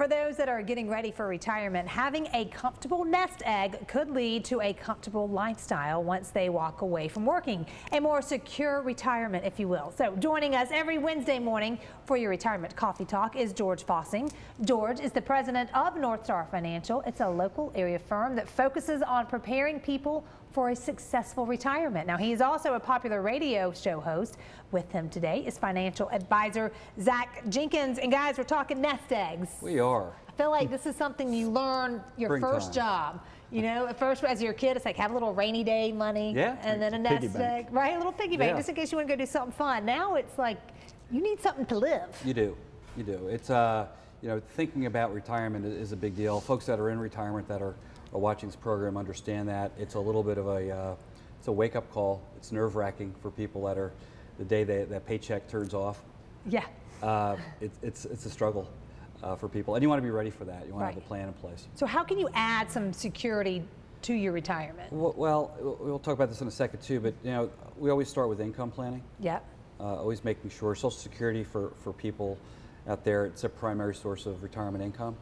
For those that are getting ready for retirement, having a comfortable nest egg could lead to a comfortable lifestyle once they walk away from working. A more secure retirement, if you will. So joining us every Wednesday morning for your retirement coffee talk is George Fossing. George is the president of NORTHSTAR Financial. It's a local area firm that focuses on preparing people for a successful retirement. Now, he is also a popular radio show host. With him today is financial advisor Zach Jenkins. And guys, we're talking nest eggs. We are. I feel like this is something you learn your first job. You know, at first as your kid, it's like have a little rainy day money. Yeah. And then a nest egg, right? A little piggy bank, just in case you want to go do something fun. Now it's like you need something to live. You do. You do. It's, you know, thinking about retirement is a big deal. Folks that are in retirement that are watching this program understand that. It's a little bit of a, it's a wake-up call. It's nerve-wracking for people that are, the day that paycheck turns off. Yeah. It's a struggle for people, and you want to be ready for that. You want to have a plan in place. So how can you add some security to your retirement? Well, we'll talk about this in a second too, but you know, we always start with income planning. Yeah. Always making sure Social Security for people out there, it's a primary source of retirement income.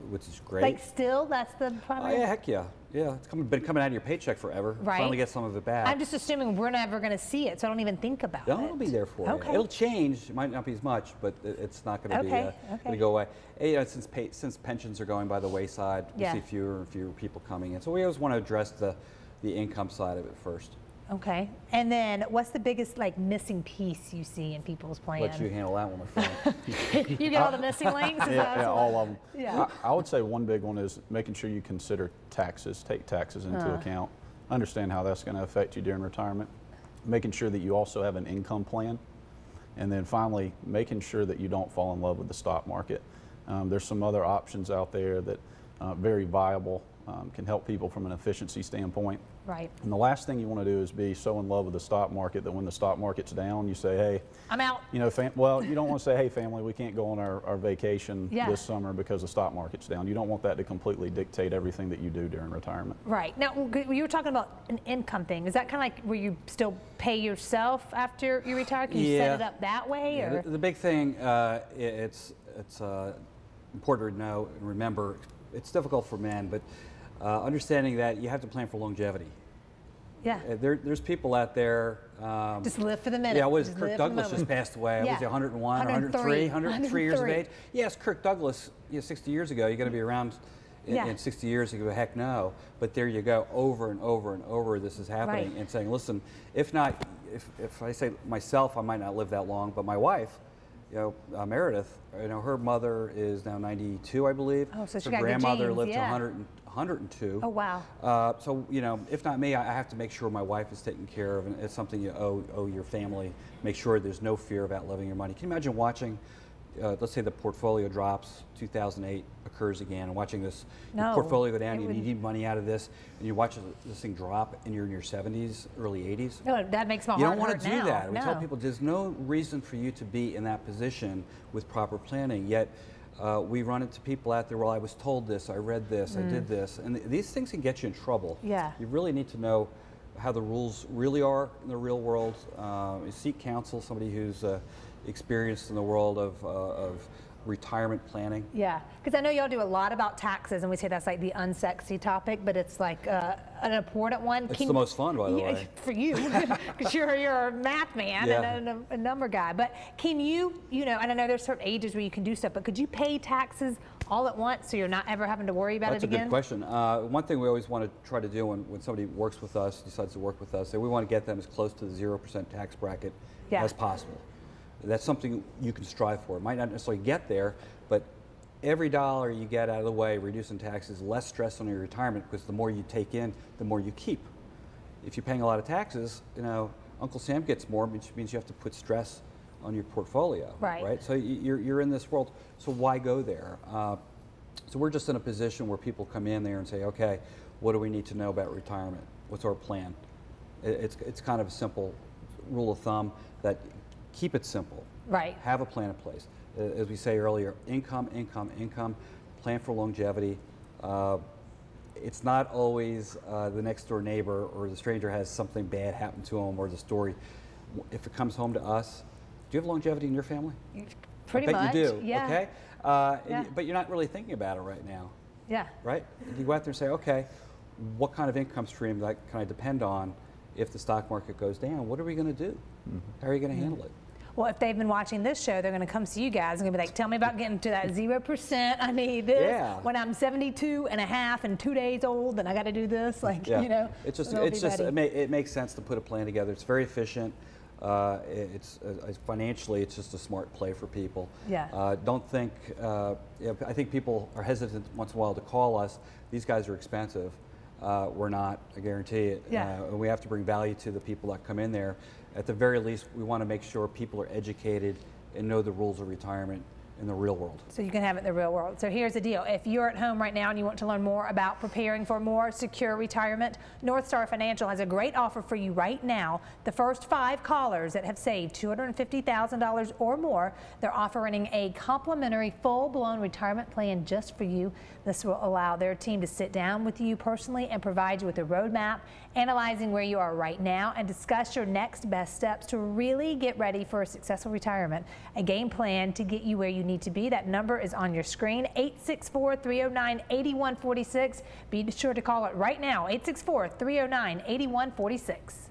Which is great. Like still, that's the primary? Yeah, heck yeah. Yeah, it's been coming out of your paycheck forever. Right. Finally get some of it back. I'm just assuming we're never going to see it, so I don't even think about it. It'll be there for you. It'll change. It might not be as much, but it's not going to be going to go away. You know, since pensions are going by the wayside, we see fewer and fewer people coming in. So we always want to address the income side of it first. Okay. And then what's the biggest missing piece you see in people's plans? Let you handle that one, my friend. You get all the missing links? Yeah, all of them. Yeah. I would say one big one is making sure you consider taxes, take taxes into account, understand how that's going to affect you during retirement, making sure that you also have an income plan, and then finally making sure that you don't fall in love with the stock market. There's some other options out there that very viable, can help people from an efficiency standpoint. Right. And the last thing you want to do is be so in love with the stock market that when the stock market's down, you say, hey, I'm out. You know, well, you don't want to say, hey, family, we can't go on our vacation this summer because the stock market's down. You don't want that to completely dictate everything that you do during retirement. Right. Now, you were talking about an income thing. Is that kind of like where you still pay yourself after you retire? Can you set it up that way? Yeah, or? The big thing, it's important to know and remember, it's difficult for men, but understanding that you have to plan for longevity. Yeah. There's people out there. Just live for the minute. Yeah, Kirk Douglas just passed away. Was he 101, 103 years of age? Yes, Kirk Douglas, 60 years ago, you're going to be around in 60 years, you go, heck no. But there you go, over and over and over this is happening, and saying, listen, if I say myself, I might not live that long, but my wife, Meredith, her mother is now 92, I believe. Oh, so she her got grandmother good genes, lived to 102. Oh, wow. So, if not me, I have to make sure my wife is taken care of, and it's something you owe your family. Make sure there's no fear of outliving your money. Can you imagine watching, let's say the portfolio drops, 2008 occurs again, and watching this portfolio go down, you need money out of this, and you watch this thing drop, and you're in your 70s, early 80s. No, that makes my heart hurt. You don't want to do now. that. We tell people there's no reason for you to be in that position with proper planning, yet we run into people out there, well, I was told this, I read this, I did this, and these things can get you in trouble. Yeah. You really need to know how the rules really are in the real world. Seek counsel, somebody who's experienced in the world of retirement planning. Yeah, because I know y'all do a lot about taxes, and we say that's like the unsexy topic, but it's like an important one. It's the most fun, by the way. For you, because you're a math man and a number guy. But can you, and I know there's certain ages where you can do stuff, but could you pay taxes all at once so you're not ever having to worry about it again? That's a good question. One thing we always want to try to do when somebody works with us, decides to work with us, we want to get them as close to the 0% tax bracket as possible. That's something you can strive for. It might not necessarily get there, but every dollar you get out of the way, reducing taxes, less stress on your retirement, because the more you take in, the more you keep. If you're paying a lot of taxes, Uncle Sam gets more, which means you have to put stress on your portfolio. Right? So you're in this world, so why go there? So we're just in a position where people come in there and say, okay, what do we need to know about retirement? What's our plan? It's kind of a simple rule of thumb that keep it simple. Right. Have a plan in place. As we say earlier, income, plan for longevity. It's not always the next door neighbor or the stranger has something bad happen to them or the story. If it comes home to us, do you have longevity in your family? Pretty I bet much, you do, yeah. okay? Yeah. But you're not really thinking about it right now, Yeah. right? You go out there and say, okay, what kind of income stream that can I depend on if the stock market goes down? What are we going to do? How are you going to handle it? Well, if they've been watching this show, they're going to come see you guys and going to be like, tell me about getting to that 0%. I need this. When I'm 72 and a half and 2 days old and I got to do this. Like, you know, it makes sense to put a plan together. It's very efficient. Financially, it's just a smart play for people. Yeah. Don't think, I think people are hesitant once in a while to call us. These guys are expensive. We're not, I guarantee it. Yeah. We have to bring value to the people that come in there. At the very least, we want to make sure people are educated and know the rules of retirement in the real world. So you can have it in the real world. So here's the deal. If you're at home right now and you want to learn more about preparing for more secure retirement, NorthStar Financial has a great offer for you right now. The first 5 callers that have saved $250,000 or more, they're offering a complimentary full-blown retirement plan just for you. This will allow their team to sit down with you personally and provide you with a roadmap, analyzing where you are right now and discuss your next best steps to really get ready for a successful retirement. A game plan to get you where you need to be. That number is on your screen, 864-309-8146. Be sure to call it right now, 864-309-8146.